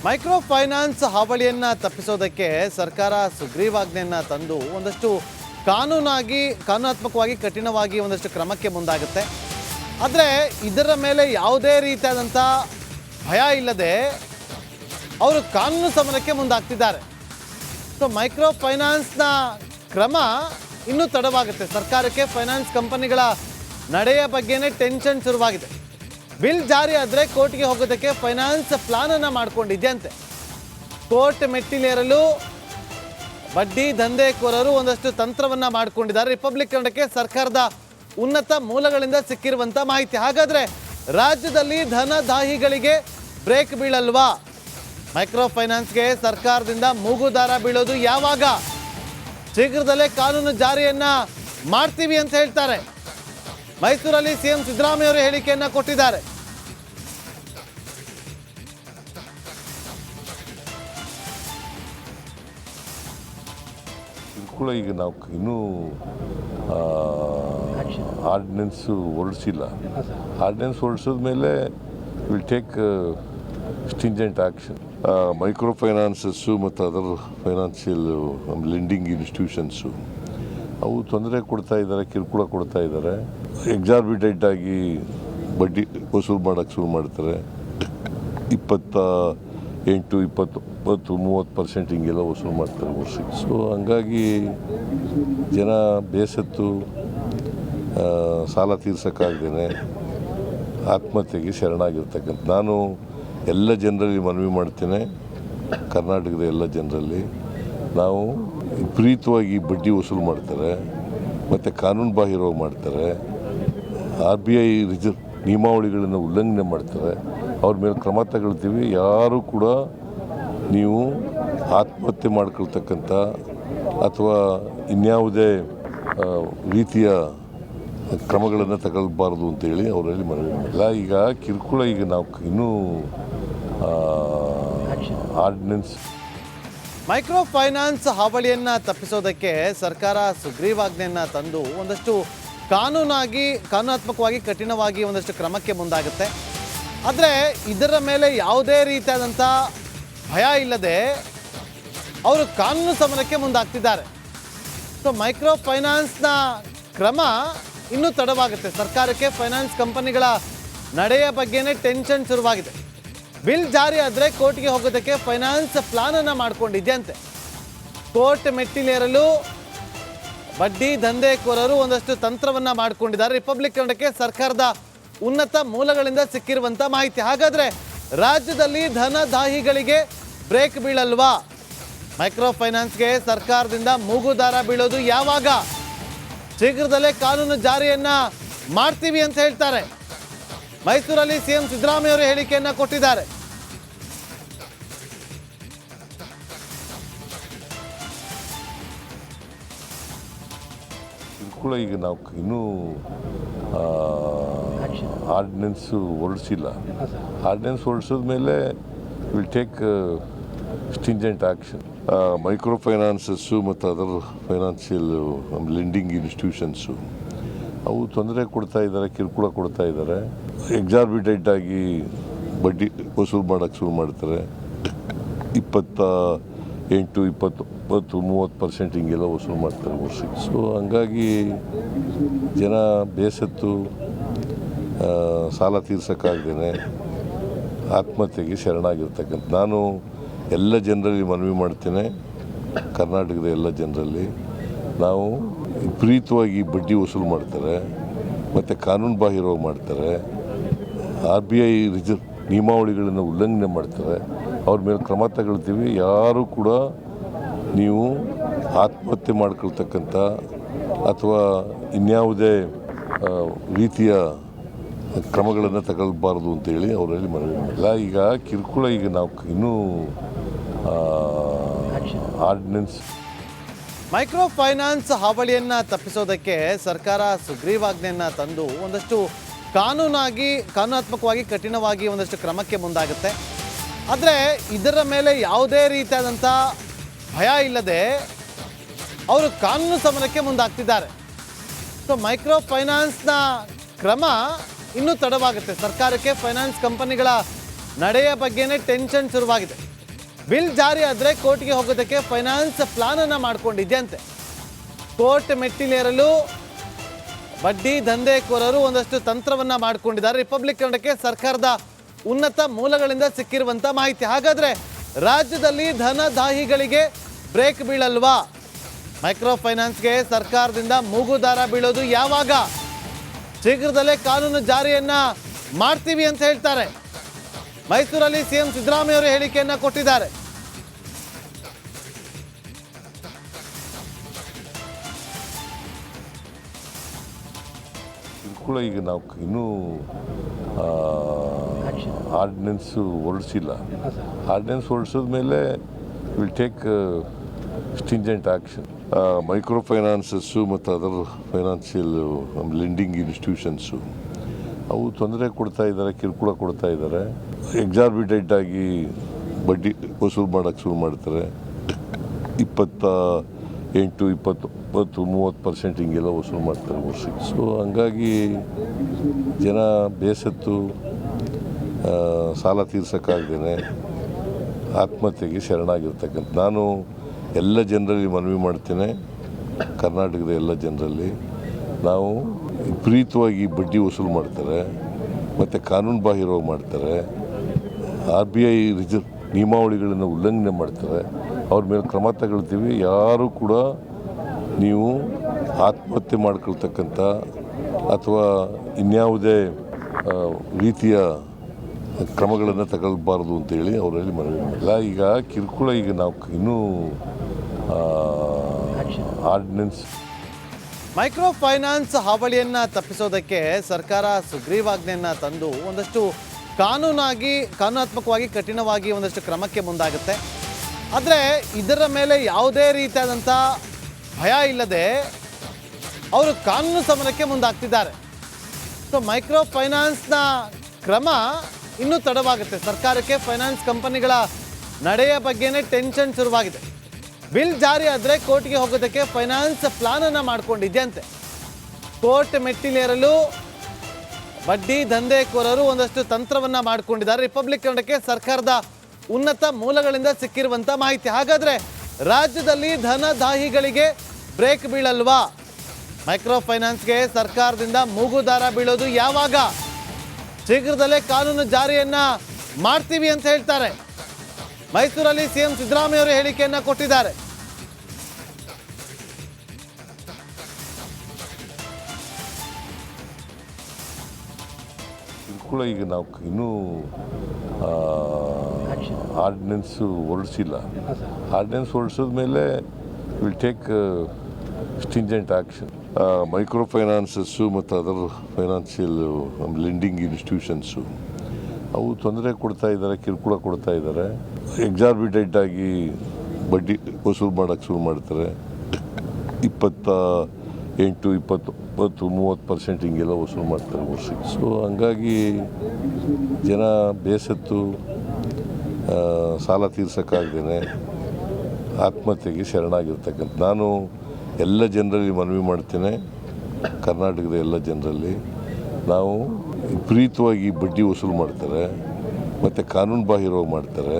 Micro finance ಹಾವಳಿಯನ್ನು ತಪ್ಪಿಸೋದಕ್ಕೆ ಸರ್ಕಾರ ಸುಗ್ರೀವಾಜ್ಞೆಯನ್ನು ತಂದು ಒಂದಷ್ಟು ಕಾನೂನಾತ್ಮಕವಾಗಿ ಕಠಿಣವಾಗಿ ಒಂದಷ್ಟು ಕ್ರಮಕ್ಕೆ ಮುಂದಾಗುತ್ತೆ. ಆದರೆ ಇದರ ಮೇಲೆ ಯಾವುದೇ ರೀತಿಯಾದಂಥ ಭಯ ಇಲ್ಲದೆ ಅವರು ಕಾನೂನು ಸಮರಕ್ಕೆ ಮುಂದಾಗ್ತಿದ್ದಾರೆ. ಸೊ ಮೈಕ್ರೋ ಫೈನಾನ್ಸ್ನ ಕ್ರಮ ಇನ್ನೂ ತಡವಾಗುತ್ತೆ. ಸರ್ಕಾರಕ್ಕೆ ಫೈನಾನ್ಸ್ ಕಂಪನಿಗಳ ನಡೆಯ ಬಗ್ಗೆನೇ ಟೆನ್ಷನ್ ಶುರುವಾಗಿದೆ. ಬಿಲ್ ಜಾರಿ ಆದರೆ ಕೋರ್ಟ್ಗೆ ಹೋಗೋದಕ್ಕೆ ಫೈನಾನ್ಸ್ ಪ್ಲಾನನ್ನು ಮಾಡ್ಕೊಂಡಿದ್ಯಂತೆ. ಕೋರ್ಟ್ ಮೆಟ್ಟಿಲೇರಲು ಬಡ್ಡಿ ದಂಧೆಕೋರರು ಒಂದಷ್ಟು ತಂತ್ರವನ್ನು ಮಾಡಿಕೊಂಡಿದ್ದಾರೆ. ರಿಪಬ್ಲಿಕ್ ಕನ್ನಡಕ್ಕೆ ಸರ್ಕಾರದ ಉನ್ನತ ಮೂಲಗಳಿಂದ ಸಿಕ್ಕಿರುವಂಥ ಮಾಹಿತಿ. ಹಾಗಾದರೆ ರಾಜ್ಯದಲ್ಲಿ ಧನದಾಹಿಗಳಿಗೆ ಬ್ರೇಕ್ ಬೀಳಲ್ವಾ? ಮೈಕ್ರೋ ಫೈನಾನ್ಸ್ಗೆ ಸರ್ಕಾರದಿಂದ ಮೂಗುದಾರ ಬೀಳೋದು ಯಾವಾಗ? ಶೀಘ್ರದಲ್ಲೇ ಕಾನೂನು ಜಾರಿಯನ್ನು ಮಾಡ್ತೀವಿ ಅಂತ ಹೇಳ್ತಾರೆ. ಮೈಸೂರಲ್ಲಿ ಸಿಎಂ ಸಿದ್ದರಾಮಯ್ಯ ಅವರು ಹೇಳಿಕೆಯನ್ನು ಕೊಟ್ಟಿದ್ದಾರೆ. ಈಗ ನಾವು ಇನ್ನೂ ಆರ್ಡಿನೆನ್ಸ್ ಹೊರಡಿಸಿಲ್ಲ. ಆರ್ಡಿನೆನ್ಸ್ ಹೊರಡಿಸಿದ ಮೇಲೆ will take stringent action. Micro ಫೈನಾನ್ಸಸ್ಸು ಮತ್ತು ಅದರ್ ಫೈನಾನ್ಷಿಯಲ್ ಲೆಂಡಿಂಗ್ ಇನ್ಸ್ಟಿಟ್ಯೂಷನ್ಸು ಅವು ತೊಂದರೆ ಕೊಡ್ತಾ ಇದ್ದಾರೆ, ಕಿರುಕುಳ ಕೊಡ್ತಾ ಇದ್ದಾರೆ. ಎಕ್ಸಾರ್ಬಿಟೆಂಟ್ ಆಗಿ ಬಡ್ಡಿ ವಸೂಲು ಮಾಡೋಕ್ಕೆ ಶುರು ಮಾಡ್ತಾರೆ. 28, 20, 30% ಹಿಂಗೆಲ್ಲ ವಸೂಲು ಮಾಡ್ತಾರೆ ವರ್ಷಕ್ಕೆ. ಸೊ ಹಂಗಾಗಿ ಜನ ಬೇಸತ್ತು ಸಾಲ ತೀರ್ಸೋಕ್ಕಾಗ್ದೇ ಆತ್ಮಹತ್ಯೆಗೆ ಶರಣಾಗಿರ್ತಕ್ಕಂಥ ನಾನು ಎಲ್ಲ ಜನರಲ್ಲಿ ಮನವಿ ಮಾಡ್ತೇನೆ. ಕರ್ನಾಟಕದ ಎಲ್ಲ ಜನರಲ್ಲಿ ನಾವು ವಿಪರೀತವಾಗಿ ಬಡ್ಡಿ ವಸೂಲು ಮಾಡ್ತಾರೆ ಮತ್ತು ಕಾನೂನು ಬಾಹಿರವಾಗಿ ಮಾಡ್ತಾರೆ. RBI ನಿಯಮಾವಳಿಗಳನ್ನು ಉಲ್ಲಂಘನೆ ಮಾಡ್ತಾರೆ. ಅವ್ರ ಮೇಲೆ ಕ್ರಮ ತಗೊಳ್ತೀವಿ. ಯಾರೂ ಕೂಡ ನೀವು ಆತ್ಮಹತ್ಯೆ ಮಾಡ್ಕೊಳ್ತಕ್ಕಂಥ ಅಥವಾ ಇನ್ಯಾವುದೇ ರೀತಿಯ ಕ್ರಮಗಳನ್ನು ತಗೊಳ್ಬಾರ್ದು ಅಂತೇಳಿ ಅವರಲ್ಲಿ ಮನವಿ ಮಾಡಿಲ್ಲ. ಈಗ ಕಿರುಕುಳ ಈಗ ನಾವು ಇನ್ನೂ ಆರ್ಡಿನೆನ್ಸ್ ಮೈಕ್ರೋ ಫೈನಾನ್ಸ್ ಹಾವಳಿಯನ್ನು ತಪ್ಪಿಸೋದಕ್ಕೆ ಸರ್ಕಾರ ಸುಗ್ರೀವಾಜ್ಞೆಯನ್ನು ತಂದು ಒಂದಷ್ಟು ಕಾನೂನಾತ್ಮಕವಾಗಿ ಕಠಿಣವಾಗಿ ಒಂದಷ್ಟು ಕ್ರಮಕ್ಕೆ ಮುಂದಾಗುತ್ತೆ. ಆದರೆ ಇದರ ಮೇಲೆ ಯಾವುದೇ ರೀತಿಯಾದಂಥ ಭಯ ಇಲ್ಲದೆ ಅವರು ಕಾನೂನು ಸಮರಕ್ಕೆ ಮುಂದಾಗ್ತಿದ್ದಾರೆ. ಸೊ ಮೈಕ್ರೋ ಫೈನಾನ್ಸ್ನ ಕ್ರಮ ಇನ್ನೂ ತಡವಾಗುತ್ತೆ. ಸರ್ಕಾರಕ್ಕೆ ಫೈನಾನ್ಸ್ ಕಂಪನಿಗಳ ನಡೆಯ ಬಗ್ಗೆನೇ ಟೆನ್ಷನ್ ಶುರುವಾಗಿದೆ. ಬಿಲ್ ಜಾರಿ ಆದರೆ ಕೋರ್ಟ್ಗೆ ಹೋಗೋದಕ್ಕೆ ಫೈನಾನ್ಸ್ ಪ್ಲಾನನ್ನು ಮಾಡ್ಕೊಂಡಿದ್ಯಂತೆ. ಕೋರ್ಟ್ ಮೆಟ್ಟಿಲೇರಲು ಬಡ್ಡಿ ದಂಧೆಕೋರರು ಒಂದಷ್ಟು ತಂತ್ರವನ್ನು ಮಾಡಿಕೊಂಡಿದ್ದಾರೆ. ರಿಪಬ್ಲಿಕ್ ಕನ್ನಡಕ್ಕೆ ಸರ್ಕಾರದ ಉನ್ನತ ಮೂಲಗಳಿಂದ ಸಿಕ್ಕಿರುವಂಥ ಮಾಹಿತಿ. ಹಾಗಾದರೆ ರಾಜ್ಯದಲ್ಲಿ ಧನದಾಹಿಗಳಿಗೆ ಬ್ರೇಕ್ ಬೀಳಲ್ವಾ? ಮೈಕ್ರೋ ಫೈನಾನ್ಸ್ಗೆ ಸರ್ಕಾರದಿಂದ ಮೂಗುದಾರ ಬೀಳೋದು ಯಾವಾಗ? ಶೀಘ್ರದಲ್ಲೇ ಕಾನೂನು ಜಾರಿಯನ್ನು ಮಾಡ್ತೀವಿ ಅಂತ ಹೇಳ್ತಾರೆ. ಮೈಸೂರಲ್ಲಿ ಸಿಎಂ ಸಿದ್ದರಾಮಯ್ಯ ಅವರು ಹೇಳಿಕೆಯನ್ನು ಕೊಟ್ಟಿದ್ದಾರೆ. ಈಗ ನಾವು ಇನ್ನೂ ಆರ್ಡಿನೆನ್ಸ್ ಹೊರಡಿಸಿಲ್ಲ. ಆರ್ಡಿನೆನ್ಸ್ ಹೊರಡಿಸಿದ ಮೇಲೆ will take stringent action. Micro ಫೈನಾನ್ಸಸ್ಸು ಮತ್ತು ಅದರ್ ಫೈನಾನ್ಷಿಯಲ್ ಲೆಂಡಿಂಗ್ ಇನ್ಸ್ಟಿಟ್ಯೂಷನ್ಸು ಅವು ತೊಂದರೆ ಕೊಡ್ತಾ ಇದ್ದಾರೆ, ಕಿರುಕುಳ ಕೊಡ್ತಾ ಇದ್ದಾರೆ. ಎಕ್ಸಾರ್ಬಿಟೆಂಟ್ ಆಗಿ ಬಡ್ಡಿ ವಸೂಲು ಮಾಡೋಕ್ಕೆ ಶುರು ಮಾಡ್ತಾರೆ. 28, 20, 30% ಹಿಂಗೆಲ್ಲ ವಸೂಲು ಮಾಡ್ತಾರೆ ವರ್ಷಕ್ಕೆ. ಸೊ ಹಂಗಾಗಿ ಜನ ಬೇಸತ್ತು ಸಾಲ ತೀರ್ಸೋಕ್ಕಾಗ್ದೇ ಆತ್ಮಹತ್ಯೆಗೆ ಶರಣಾಗಿರ್ತಕ್ಕಂಥ ನಾನು ಎಲ್ಲ ಜನರಲ್ಲಿ ಮನವಿ ಮಾಡ್ತೇನೆ. ಕರ್ನಾಟಕದ ಎಲ್ಲ ಜನರಲ್ಲಿ ನಾವು ವಿಪರೀತವಾಗಿ ಬಡ್ಡಿ ವಸೂಲು ಮಾಡ್ತಾರೆ ಮತ್ತು ಕಾನೂನು ಬಾಹಿರವಾಗಿ ಮಾಡ್ತಾರೆ. RBI ನಿಯಮಾವಳಿಗಳನ್ನು ಉಲ್ಲಂಘನೆ ಮಾಡ್ತಾರೆ. ಅವ್ರ ಮೇಲೆ ಕ್ರಮ ತಗೊಳ್ತೀವಿ. ಯಾರೂ ಕೂಡ ನೀವು ಆತ್ಮಹತ್ಯೆ ಮಾಡ್ಕೊಳ್ತಕ್ಕಂಥ ಅಥವಾ ಇನ್ಯಾವುದೇ ರೀತಿಯ ಕ್ರಮಗಳನ್ನು ತಗೊಳ್ಬಾರ್ದು ಅಂತೇಳಿ ಅವರಲ್ಲಿ ಮನವಿ ಮಾಡಿಲ್ಲ. ಈಗ ಕಿರುಕುಳ ಈಗ ನಾವು ಇನ್ನೂ ಆರ್ಡಿನೆನ್ಸ್ ಮೈಕ್ರೋ ಫೈನಾನ್ಸ್ ಹಾವಳಿಯನ್ನು ತಪ್ಪಿಸೋದಕ್ಕೆ ಸರ್ಕಾರ ಸುಗ್ರೀವಾಜ್ಞೆಯನ್ನು ತಂದು ಒಂದಷ್ಟು ಕಾನೂನಾತ್ಮಕವಾಗಿ ಕಠಿಣವಾಗಿ ಒಂದಷ್ಟು ಕ್ರಮಕ್ಕೆ ಮುಂದಾಗುತ್ತೆ. ಆದರೆ ಇದರ ಮೇಲೆ ಯಾವುದೇ ರೀತಿಯಾದಂಥ ಭಯ ಇಲ್ಲದೆ ಅವರು ಕಾನೂನು ಸಮರಕ್ಕೆ ಮುಂದಾಗ್ತಿದ್ದಾರೆ. ಸೊ ಮೈಕ್ರೋ ಫೈನಾನ್ಸ್ನ ಕ್ರಮ ಇನ್ನೂ ತಡವಾಗುತ್ತೆ. ಸರ್ಕಾರಕ್ಕೆ ಫೈನಾನ್ಸ್ ಕಂಪನಿಗಳ ನಡೆಯ ಬಗ್ಗೆನೇ ಟೆನ್ಷನ್ ಶುರುವಾಗಿದೆ. ಬಿಲ್ ಜಾರಿ ಆದರೆ ಕೋರ್ಟ್ಗೆ ಹೋಗೋದಕ್ಕೆ ಫೈನಾನ್ಸ್ ಪ್ಲಾನ್ ಅನ್ನು ಮಾಡ್ಕೊಂಡಿದ್ಯಂತೆ. ಕೋರ್ಟ್ ಮೆಟ್ಟಿಲೇರಲು ಬಡ್ಡಿ ದಂಧೆಕೋರರು ಒಂದಷ್ಟು ತಂತ್ರವನ್ನ ಮಾಡಿಕೊಂಡಿದ್ದಾರೆ. ರಿಪಬ್ಲಿಕ್ ಕನ್ನಡಕ್ಕೆ ಸರ್ಕಾರದ ಉನ್ನತ ಮೂಲಗಳಿಂದ ಸಿಕ್ಕಿರುವಂತ ಮಾಹಿತಿ. ಹಾಗಾದ್ರೆ ರಾಜ್ಯದಲ್ಲಿ ಧನದಾಹಿಗಳಿಗೆ ಬ್ರೇಕ್ ಬೀಳಲ್ವಾ? ಮೈಕ್ರೋ ಫೈನಾನ್ಸ್ಗೆ ಸರ್ಕಾರದಿಂದ ಮೂಗುದಾರ ಬೀಳೋದು ಯಾವಾಗ? ಶೀಘ್ರದಲ್ಲೇ ಕಾನೂನು ಜಾರಿಯನ್ನ ಮಾಡ್ತೀವಿ ಅಂತ ಹೇಳ್ತಾರೆ. ಮೈಸೂರಲ್ಲಿ ಸಿಎಂ ಸಿದ್ದರಾಮಯ್ಯ ಅವರು ಹೇಳಿಕೆಯನ್ನ ಕೊಟ್ಟಿದ್ದಾರೆ. ಕೂಡ ಈಗ ನಾವು ಇನ್ನೂ ಆರ್ಡಿನೆನ್ಸು ಹೊರಡಿಸಿಲ್ಲ. ಆರ್ಡಿನೆನ್ಸ್ ಹೊರಡಿಸಿದ ಮೇಲೆ will take stringent action. Micro ಫೈನಾನ್ಸಸ್ಸು ಮತ್ತು ಅದರ್ ಫೈನಾನ್ಷಿಯಲ್ ಲೆಂಡಿಂಗ್ ಇನ್ಸ್ಟಿಟ್ಯೂಷನ್ಸು ಅವು ತೊಂದರೆ ಕೊಡ್ತಾ ಇದ್ದಾರೆ, ಕಿರುಕುಳ ಕೊಡ್ತಾ ಇದ್ದಾರೆ. ಎಕ್ಸಾರ್ಬಿಟೆಂಟ್ ಆಗಿ ಬಡ್ಡಿ ವಸೂಲು ಮಾಡೋಕ್ಕೆ ಶುರು ಮಾಡ್ತಾರೆ. 28, 20, 30% ಹಿಂಗೆಲ್ಲ ವಸೂಲು ಮಾಡ್ತಾರೆ ವರ್ಷಕ್ಕೆ. ಸೊ ಹಂಗಾಗಿ ಜನ ಬೇಸತ್ತು ಸಾಲ ತೀರ್ಸೋಕ್ಕಾಗ್ದೇ ಆತ್ಮಹತ್ಯೆಗೆ ಶರಣಾಗಿರ್ತಕ್ಕಂಥ ನಾನು ಎಲ್ಲ ಜನರಲ್ಲಿ ಮನವಿ ಮಾಡ್ತೇನೆ. ಕರ್ನಾಟಕದ ಎಲ್ಲ ಜನರಲ್ಲಿ ನಾವು ವಿಪರೀತವಾಗಿ ಬಡ್ಡಿ ವಸೂಲು ಮಾಡ್ತಾರೆ ಮತ್ತು ಕಾನೂನು ಬಾಹಿರವಾಗಿ ಮಾಡ್ತಾರೆ. RBI ನಿಯಮಾವಳಿಗಳನ್ನು ಉಲ್ಲಂಘನೆ ಮಾಡ್ತಾರೆ. ಅವ್ರ ಮೇಲೆ ಕ್ರಮ ತಗೊಳ್ತೀವಿ. ಯಾರೂ ಕೂಡ ನೀವು ಆತ್ಮಹತ್ಯೆ ಮಾಡ್ಕೊಳ್ತಕ್ಕಂಥ ಅಥವಾ ಇನ್ಯಾವುದೇ ರೀತಿಯ ಕ್ರಮಗಳನ್ನು ತಗೊಳ್ಬಾರ್ದು ಅಂತೇಳಿ ಅವರಲ್ಲಿ ಮನವಿ ಮಾಡಿಲ್ಲ. ಈಗ ಕಿರುಕುಳ ಈಗ ನಾವು ಇನ್ನೂ ಆರ್ಡಿನೆನ್ಸ್ ಮೈಕ್ರೋ ಫೈನಾನ್ಸ್ ಹಾವಳಿಯನ್ನ ತಪ್ಪಿಸೋದಕ್ಕೆ ಸರ್ಕಾರ ಸುಗ್ರೀವಾಜ್ಞೆಯನ್ನ ತಂದು ಒಂದಷ್ಟು ಕಾನೂನಾತ್ಮಕವಾಗಿ ಕಠಿಣವಾಗಿ ಒಂದಷ್ಟು ಕ್ರಮಕ್ಕೆ ಮುಂದಾಗುತ್ತೆ. ಆದರೆ ಇದರ ಮೇಲೆ ಯಾವುದೇ ರೀತಿಯಾದಂಥ ಭಯ ಇಲ್ಲದೆ ಅವರು ಕಾನೂನು ಸಮರಕ್ಕೆ ಮುಂದಾಗ್ತಿದ್ದಾರೆ. ಸೊ ಮೈಕ್ರೋ ಫೈನಾನ್ಸ್ನ ಕ್ರಮ ಇನ್ನೂ ತಡವಾಗುತ್ತೆ. ಸರ್ಕಾರಕ್ಕೆ ಫೈನಾನ್ಸ್ ಕಂಪನಿಗಳ ನಡೆಯ ಬಗ್ಗೆನೇ ಟೆನ್ಷನ್ ಶುರುವಾಗಿದೆ. ಬಿಲ್ ಜಾರಿ ಆದರೆ ಕೋರ್ಟ್ಗೆ ಹೋಗೋದಕ್ಕೆ ಫೈನಾನ್ಸ್ ಪ್ಲಾನ್ ಅನ್ನು ಮಾಡ್ಕೊಂಡಿದ್ಯಂತೆ. ಕೋರ್ಟ್ ಮೆಟ್ಟಿಲೇರಲು ಬಡ್ಡಿ ದಂಧೆಕೋರರು ಒಂದಷ್ಟು ತಂತ್ರವನ್ನ ಮಾಡಿಕೊಂಡಿದ್ದಾರೆ. ರಿಪಬ್ಲಿಕ್ ಕನ್ನಡಕ್ಕೆ ಸರ್ಕಾರದ ಉನ್ನತ ಮೂಲಗಳಿಂದ ಸಿಕ್ಕಿರುವಂತ ಮಾಹಿತಿ. ಹಾಗಾದ್ರೆ ರಾಜ್ಯದಲ್ಲಿ ಧನದಾಹಿಗಳಿಗೆ ಬ್ರೇಕ್ ಬೀಳಲ್ವಾ? ಮೈಕ್ರೋ ಫೈನಾನ್ಸ್ಗೆ ಸರ್ಕಾರದಿಂದ ಮೂಗುದಾರ ಬೀಳೋದು ಯಾವಾಗ? ಶೀಘ್ರದಲ್ಲೇ ಕಾನೂನು ಜಾರಿಯನ್ನ ಮಾಡ್ತೀವಿ ಅಂತ ಹೇಳ್ತಾರೆ. ಮೈಸೂರಲ್ಲಿ ಸಿಎಂ ಸಿದ್ದರಾಮಯ್ಯ ಅವರು ಹೇಳಿಕೆಯನ್ನ ಕೊಟ್ಟಿದ್ದಾರೆ. ಕೂಡ ಈಗ ನಾವು ಇನ್ನೂ ಆರ್ಡಿನೆನ್ಸು ಹೊರಡಿಸಿಲ್ಲ. ಆರ್ಡಿನೆನ್ಸ್ ಹೊರಡಿಸಿದ ಮೇಲೆ will take stringent action. Micro ಫೈನಾನ್ಸಸ್ಸು ಮತ್ತು ಅದರ್ ಫೈನಾನ್ಷಿಯಲ್ ಲೆಂಡಿಂಗ್ ಇನ್ಸ್ಟಿಟ್ಯೂಷನ್ಸು ಅವು ತೊಂದರೆ ಕೊಡ್ತಾ ಇದ್ದಾರೆ, ಕಿರುಕುಳ ಕೊಡ್ತಾ ಇದ್ದಾರೆ. ಎಕ್ಸಾರ್ಬಿಟೆಂಟ್ ಆಗಿ ಬಡ್ಡಿ ವಸೂಲು ಮಾಡೋಕ್ಕೆ ಶುರು ಮಾಡ್ತಾರೆ. 28, 20, 30% ಹಿಂಗೆಲ್ಲ ವಸೂಲು ಮಾಡ್ತಾರೆ ವರ್ಷಕ್ಕೆ. ಸೊ ಹಂಗಾಗಿ ಜನ ಬೇಸತ್ತು ಸಾಲ ತೀರ್ಸೋಕ್ಕಾಗ್ದೇ ಆತ್ಮಹತ್ಯೆಗೆ ಶರಣಾಗಿರ್ತಕ್ಕಂಥ ನಾನು ಎಲ್ಲ ಜನರಲ್ಲಿ ಮನವಿ ಮಾಡ್ತೇನೆ. ಕರ್ನಾಟಕದ ಎಲ್ಲ ಜನರಲ್ಲಿ ನಾವು ವಿಪರೀತವಾಗಿ ಬಡ್ಡಿ ವಸೂಲು ಮಾಡ್ತಾರೆ ಮತ್ತು ಕಾನೂನು ಬಾಹಿರವಾಗಿ ಮಾಡ್ತಾರೆ.